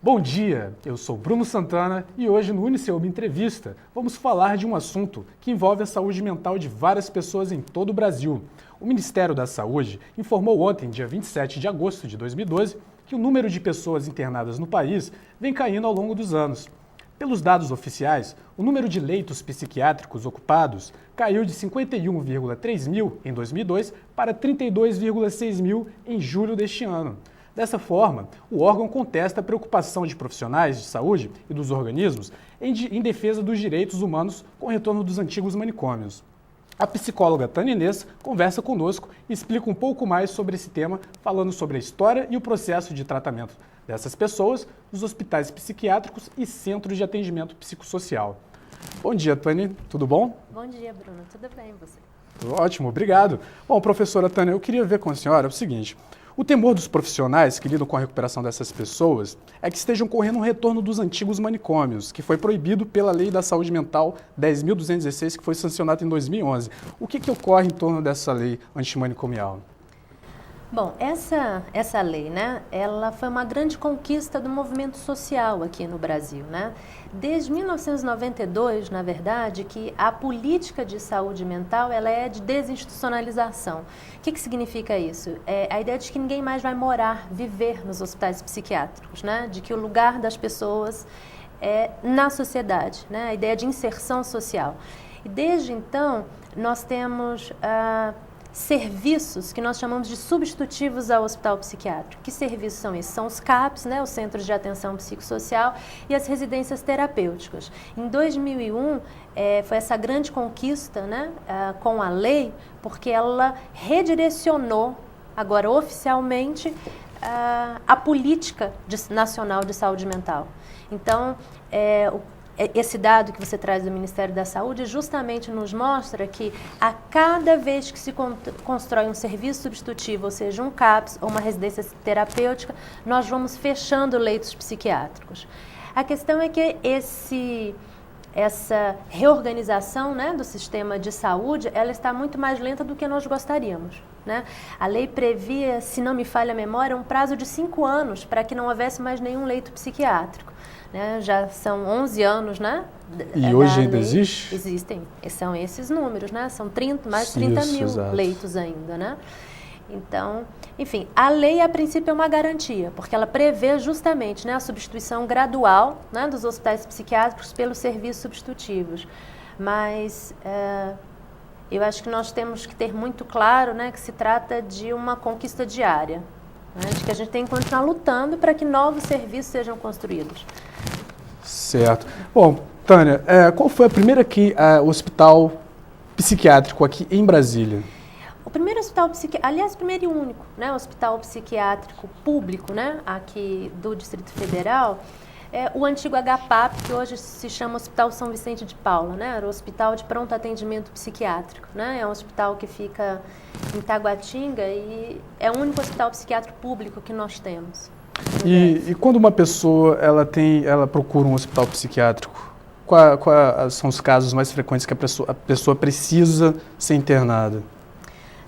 Bom dia, eu sou Bruno Santana e hoje no Uniceuba Entrevista vamos falar de um assunto que envolve a saúde mental de várias pessoas em todo o Brasil. O Ministério da Saúde informou ontem, dia 27 de agosto de 2012, que o número de pessoas internadas no país vem caindo ao longo dos anos. Pelos dados oficiais, o número de leitos psiquiátricos ocupados caiu de 51,3 mil em 2002 para 32,6 mil em julho deste ano. Dessa forma, o órgão contesta a preocupação de profissionais de saúde e dos organismos em defesa dos direitos humanos com o retorno dos antigos manicômios. A psicóloga Tânia Inês conversa conosco e explica um pouco mais sobre esse tema, falando sobre a história e o processo de tratamento dessas pessoas nos hospitais psiquiátricos e centros de atendimento psicossocial. Bom dia, Tânia, tudo bom? Bom dia, Bruno, tudo bem e você? Ótimo, obrigado. Bom, professora Tânia, eu queria ver com a senhora o seguinte: o temor dos profissionais que lidam com a recuperação dessas pessoas é que estejam correndo um retorno dos antigos manicômios, que foi proibido pela Lei da Saúde Mental 10.216, que foi sancionada em 2011. O que ocorre em torno dessa lei antimanicomial? Bom, essa lei, né, ela foi uma grande conquista do movimento social aqui no Brasil, né? Desde 1992, na verdade, que a política de saúde mental, ela é de desinstitucionalização. O que significa isso? É a ideia de que ninguém mais vai morar, viver nos hospitais psiquiátricos, né? De que o lugar das pessoas é na sociedade, né? A ideia de inserção social. E desde então, nós temos serviços que nós chamamos de substitutivos ao hospital psiquiátrico. Que serviços são esses? São os CAPs, né, os Centros de Atenção Psicossocial, e as residências terapêuticas. Em 2001, foi essa grande conquista, né, com a lei, porque ela redirecionou, agora oficialmente, a política nacional de saúde mental. Então, esse dado que você traz do Ministério da Saúde justamente nos mostra que a cada vez que se constrói um serviço substitutivo, ou seja, um CAPS ou uma residência terapêutica, nós vamos fechando leitos psiquiátricos. A questão é que essa reorganização, né, do sistema de saúde, ela está muito mais lenta do que nós gostaríamos, né? A lei previa, se não me falha a memória, um prazo de 5 anos para que não houvesse mais nenhum leito psiquiátrico. Né? Já são 11 anos, né? E hoje ainda existe? Existem, são esses números, né? São mais de 30 mil exato. Leitos ainda, né? Então, enfim, a lei a princípio é uma garantia, porque ela prevê justamente, né, a substituição gradual, né, dos hospitais psiquiátricos pelos serviços substitutivos. Mas eu acho que nós temos que ter muito claro, né, que se trata de uma conquista diária, né, de que a gente tem que continuar lutando para que novos serviços sejam construídos. Certo. Bom, Tânia, qual foi a primeira hospital psiquiátrico aqui em Brasília? O primeiro hospital psiquiátrico, aliás, o primeiro e único, né, hospital psiquiátrico público, né, aqui do Distrito Federal, é o antigo HPAP, que hoje se chama Hospital São Vicente de Paula, né, era o Hospital de Pronto Atendimento Psiquiátrico, né, é um hospital que fica em Taguatinga e é o único hospital psiquiátrico público que nós temos. E quando uma pessoa ela procura um hospital psiquiátrico, quais são os casos mais frequentes que a pessoa precisa ser internada?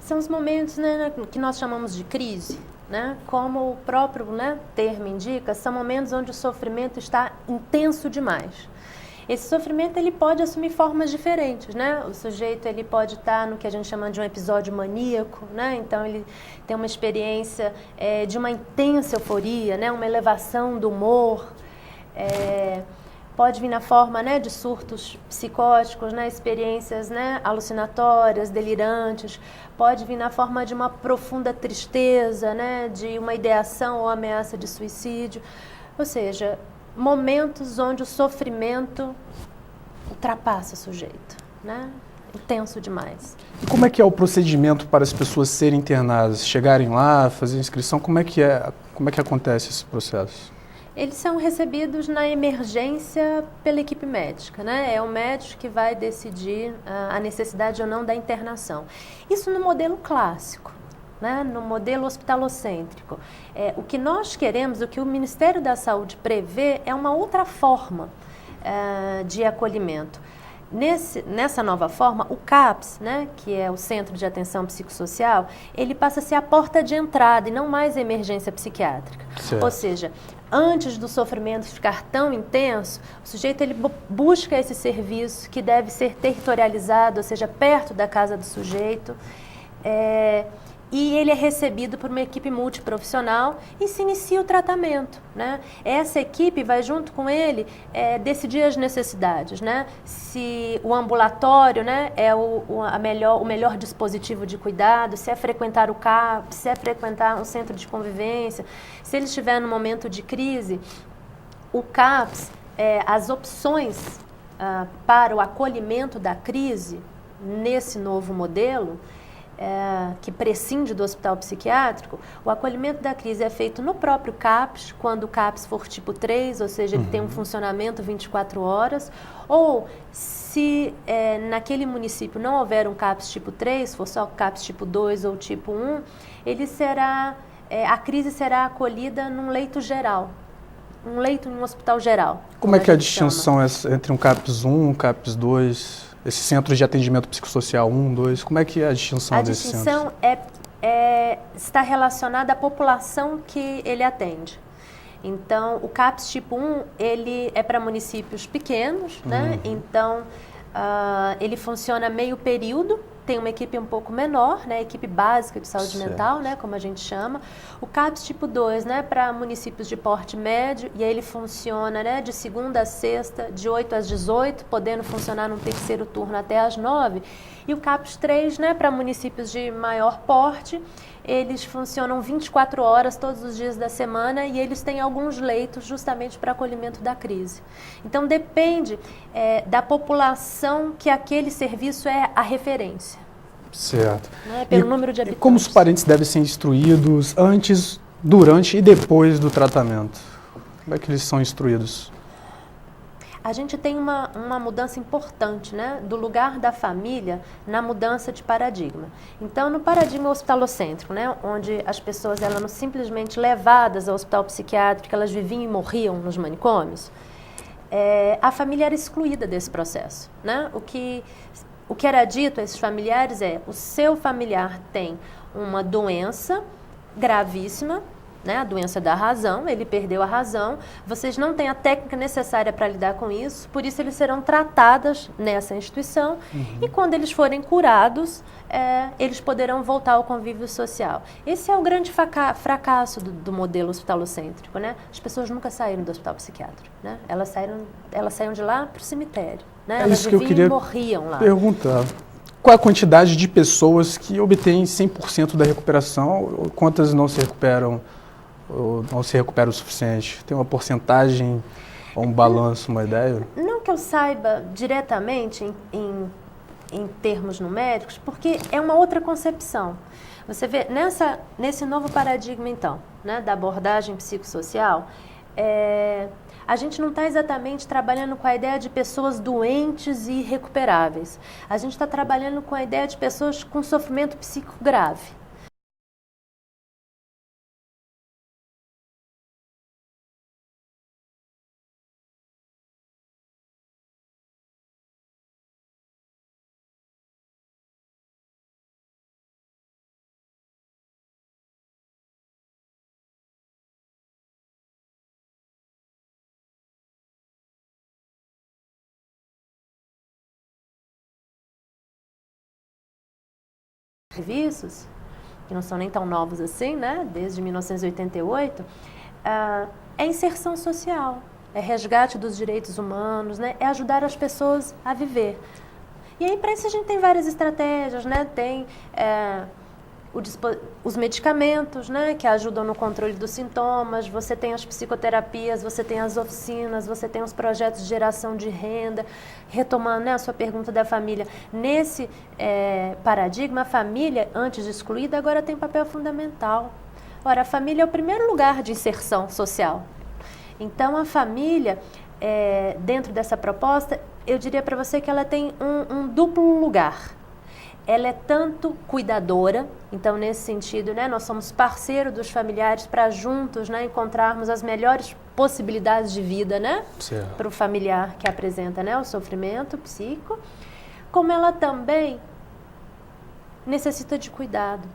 São os momentos, né, que nós chamamos de crise, né? Como o próprio, né, termo indica, são momentos onde o sofrimento está intenso demais. Esse sofrimento ele pode assumir formas diferentes, né? O sujeito ele pode estar no que a gente chama de um episódio maníaco, né? Então ele tem uma experiência de uma intensa euforia, né? Uma elevação do humor. Pode vir na forma, né, de surtos psicóticos, né, experiências, né, alucinatórias, delirantes. Pode vir na forma de uma profunda tristeza, né, de uma ideação ou ameaça de suicídio. Ou seja, momentos onde o sofrimento ultrapassa o sujeito, né? Intenso demais. E como é que é o procedimento para as pessoas serem internadas? Chegarem lá, fazer inscrição, como é que acontece esse processo? Eles são recebidos na emergência pela equipe médica, né? É o médico que vai decidir a necessidade ou não da internação. Isso no modelo clássico, né? No modelo hospitalocêntrico. O que nós queremos, o que o Ministério da Saúde prevê é uma outra forma de acolhimento. Nessa nova forma, o CAPS, né, que é o Centro de Atenção Psicossocial, ele passa a ser a porta de entrada e não mais a emergência psiquiátrica. Certo. Ou seja, antes do sofrimento ficar tão intenso, o sujeito ele busca esse serviço que deve ser territorializado, ou seja, perto da casa do sujeito, e ele é recebido por uma equipe multiprofissional e se inicia o tratamento, né? Essa equipe vai junto com ele decidir as necessidades, né? Se o ambulatório, né, é o melhor dispositivo de cuidado, se é frequentar o CAPS, se é frequentar um centro de convivência, se ele estiver no momento de crise, o CAPS, as opções para o acolhimento da crise nesse novo modelo, que prescinde do hospital psiquiátrico, o acolhimento da crise é feito no próprio CAPS, quando o CAPS for tipo 3, ou seja, ele tem um funcionamento 24 horas, ou se naquele município não houver um CAPS tipo 3, for só CAPS tipo 2 ou tipo 1, a crise será acolhida num leito geral, um leito em um hospital geral. Como é que é a distinção entre um CAPS 1 e um CAPS 2? Esses centros de atendimento psicossocial 1, 2, como é que é a distinção desses centros? A distinção está relacionada à população que ele atende. Então, o CAPS tipo 1, ele é para municípios pequenos, né? Então, ele funciona meio período, tem uma equipe um pouco menor, né? Equipe básica de saúde mental, né? Como a gente chama. O CAPS tipo 2, né? Para municípios de porte médio, e aí ele funciona, né? De segunda a sexta, de 8 às 18, podendo funcionar num terceiro turno até às 9. E o CAPS 3, né? Para municípios de maior porte, eles funcionam 24 horas todos os dias da semana e eles têm alguns leitos justamente para acolhimento da crise. Então, depende da população que aquele serviço é a referência. Certo. Né? Pelo número de habitantes. E como os parentes devem ser instruídos antes, durante e depois do tratamento? Como é que eles são instruídos? A gente tem uma mudança importante, né, do lugar da família na mudança de paradigma. Então, no paradigma hospitalocêntrico, né, onde as pessoas eram simplesmente levadas ao hospital psiquiátrico, elas viviam e morriam nos manicômios, a família era excluída desse processo, né? O que era dito a esses familiares o seu familiar tem uma doença gravíssima, né, a doença da razão, ele perdeu a razão, vocês não têm a técnica necessária para lidar com isso, por isso eles serão tratados nessa instituição e quando eles forem curados, eles poderão voltar ao convívio social. Esse é o grande fracasso do modelo hospitalocêntrico, né? As pessoas nunca saíram do hospital psiquiátrico, né? Elas saíram de lá para o cemitério, né? Elas isso que eu queria e morriam lá. Perguntar. Qual a quantidade de pessoas que obtêm 100% da recuperação, quantas não se recuperam ou não se recupera o suficiente? Tem uma porcentagem ou um balanço, uma ideia? Não que eu saiba diretamente em termos numéricos, porque é uma outra concepção. Você vê, nesse novo paradigma, então, né, da abordagem psicossocial, a gente não está exatamente trabalhando com a ideia de pessoas doentes e irrecuperáveis. A gente está trabalhando com a ideia de pessoas com sofrimento psíquico grave. Serviços, que não são nem tão novos assim, né? Desde 1988, é inserção social, é resgate dos direitos humanos, né? É ajudar as pessoas a viver. E aí, para isso, a gente tem várias estratégias, né? Tem os medicamentos, né, que ajudam no controle dos sintomas, você tem as psicoterapias, você tem as oficinas, você tem os projetos de geração de renda. Retomando, né, a sua pergunta da família, nesse paradigma, a família, antes de excluída, agora tem um papel fundamental. Ora, a família é o primeiro lugar de inserção social. Então, a família, dentro dessa proposta, eu diria para você que ela tem um duplo lugar. Ela é tanto cuidadora, então nesse sentido, né, nós somos parceiros dos familiares para juntos, né, encontrarmos as melhores possibilidades de vida, né, para o familiar que apresenta, né, o sofrimento psíquico, como ela também necessita de cuidado.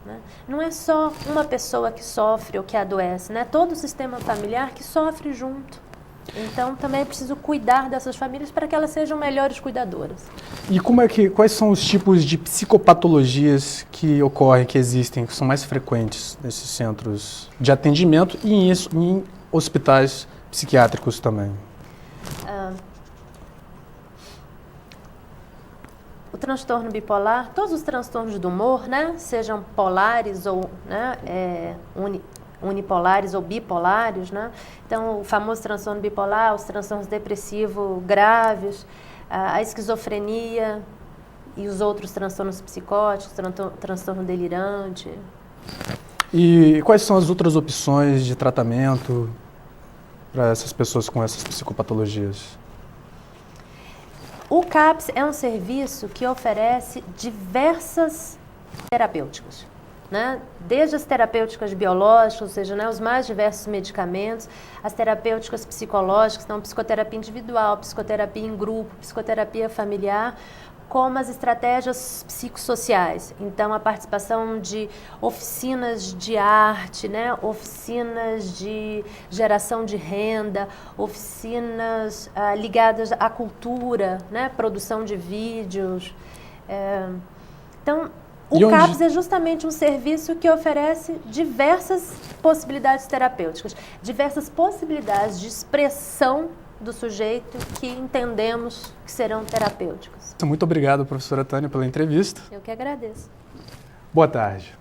né? Não é só uma pessoa que sofre ou que adoece, né? Todo o sistema familiar que sofre junto. Então, também é preciso cuidar dessas famílias para que elas sejam melhores cuidadoras. E quais são os tipos de psicopatologias que ocorrem, que existem, que são mais frequentes nesses centros de atendimento e em hospitais psiquiátricos também? O transtorno bipolar, todos os transtornos do humor, né, sejam polares ou, né, unipolares ou bipolares, né? Então, o famoso transtorno bipolar, os transtornos depressivos graves, a esquizofrenia e os outros transtornos psicóticos, transtorno delirante. E quais são as outras opções de tratamento para essas pessoas com essas psicopatologias? O CAPS é um serviço que oferece diversas terapêuticas, né? Desde as terapêuticas biológicas, ou seja, né, os mais diversos medicamentos, as terapêuticas psicológicas, então psicoterapia individual, psicoterapia em grupo, psicoterapia familiar, como as estratégias psicossociais. Então, a participação de oficinas de arte, né, oficinas de geração de renda, oficinas ligadas à cultura, né, produção de vídeos. Então, o CAPS é justamente um serviço que oferece diversas possibilidades terapêuticas, diversas possibilidades de expressão do sujeito que entendemos que serão terapêuticas. Muito obrigado, professora Tânia, pela entrevista. Eu que agradeço. Boa tarde.